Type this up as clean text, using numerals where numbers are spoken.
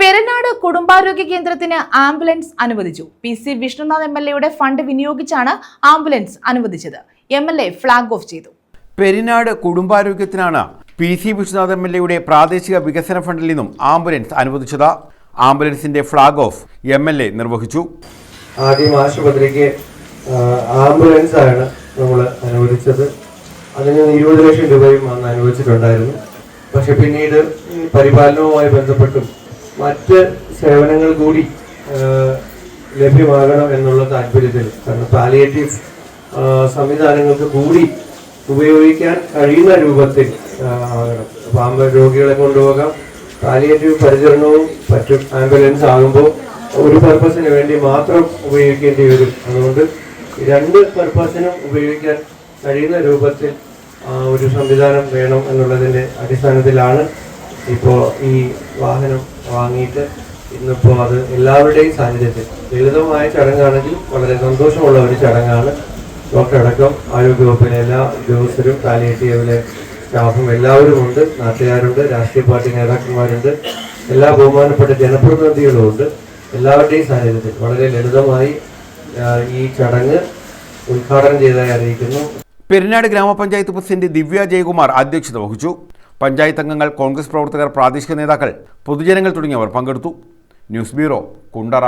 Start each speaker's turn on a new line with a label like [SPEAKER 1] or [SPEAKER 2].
[SPEAKER 1] പെരിനാട് കുടുംബാരോഗ്യ കേന്ദ്രത്തിന് ആംബുലൻസ് അനുവദിച്ചു. PC വിഷ്ണുനാഥ് MLA ഫണ്ട് വിനിയോഗിച്ചാണ് ആംബുലൻസ് അനുവദിച്ചത്. MLA ഫ്ലാഗ് ഓഫ് ചെയ്തു.
[SPEAKER 2] പെരിനാട് കുടുംബാരോഗ്യത്തിനാണ് PC വിഷ്ണുനാഥ് MLA പ്രാദേശിക വികസന ഫണ്ടിൽ നിന്നും ആംബുലൻസ് അനുവദിച്ചത്. ആംബുലൻസിന്റെ ഫ്ലാഗ് ഓഫ് MLA നിർവഹിച്ചു.
[SPEAKER 3] ആദ്യം ആശുപത്രിക്ക് ആംബുലൻസ് ആണ് നമ്മൾ അനുവദിച്ചത്. അതിന് 20 ലക്ഷം രൂപയും അന്ന് അനുവദിച്ചിട്ടുണ്ടായിരുന്നു. പക്ഷെ പിന്നീട് പരിപാലനവുമായി ബന്ധപ്പെട്ടും മറ്റ് സേവനങ്ങൾ കൂടി ലഭ്യമാകണം എന്നുള്ള താല്പര്യത്തിൽ, കാരണം പാലിയേറ്റീവ് സംവിധാനങ്ങൾക്ക് കൂടി ഉപയോഗിക്കാൻ കഴിയുന്ന രൂപത്തിൽ ആകണം. അപ്പോൾ രോഗികളെ കൊണ്ടുപോകാം, പാലിയേറ്റീവ് പരിചരണവും പറ്റും. ആംബുലൻസ് ആകുമ്പോൾ ഒരു പർപ്പസിന് വേണ്ടി മാത്രം ഉപയോഗിക്കേണ്ടി വരും. അതുകൊണ്ട് 2 പർപ്പസിനും ഉപയോഗിക്കാൻ കഴിയുന്ന രൂപത്തിൽ ഒരു സംവിധാനം വേണം എന്നുള്ളതിൻ്റെ അടിസ്ഥാനത്തിലാണ് ഇപ്പോൾ ഈ വാഹനം വാങ്ങിയിട്ട് ഇന്നിപ്പോൾ അത് എല്ലാവരുടെയും സാന്നിധ്യത്തിൽ ലളിതമായ ചടങ്ങാണെങ്കിലും വളരെ സന്തോഷമുള്ള ഒരു ചടങ്ങാണ്. ഡോക്ടർ അടക്കം ആരോഗ്യവകുപ്പിലെ എല്ലാ ഉദ്യോഗസ്ഥരും, പാലിയേറ്റീവിലെ സ്റ്റാഫും എല്ലാവരും ഉണ്ട്, നാട്ടുകാരുണ്ട്, രാഷ്ട്രീയ പാർട്ടി നേതാക്കന്മാരുണ്ട്, എല്ലാ ബഹുമാനപ്പെട്ട ജനപ്രതിനിധികളും ഉണ്ട്. എല്ലാവരുടെയും സാന്നിധ്യത്തിൽ വളരെ ലളിതമായി ഈ ചടങ്ങ് ഉദ്ഘാടനം ചെയ്തതായി അറിയിക്കുന്നു.
[SPEAKER 2] പെരിനാട് ഗ്രാമപഞ്ചായത്ത് പ്രസിഡന്റ് ദിവ്യ ജയകുമാർ അധ്യക്ഷത വഹിച്ചു. പഞ്ചായത്ത് അംഗങ്ങൾ, കോൺഗ്രസ് പ്രവർത്തകർ, പ്രാദേശിക നേതാക്കൾ, പൊതുജനങ്ങൾ തുടങ്ങിയവർ പങ്കെടുത്തു. News bureau, Kundara.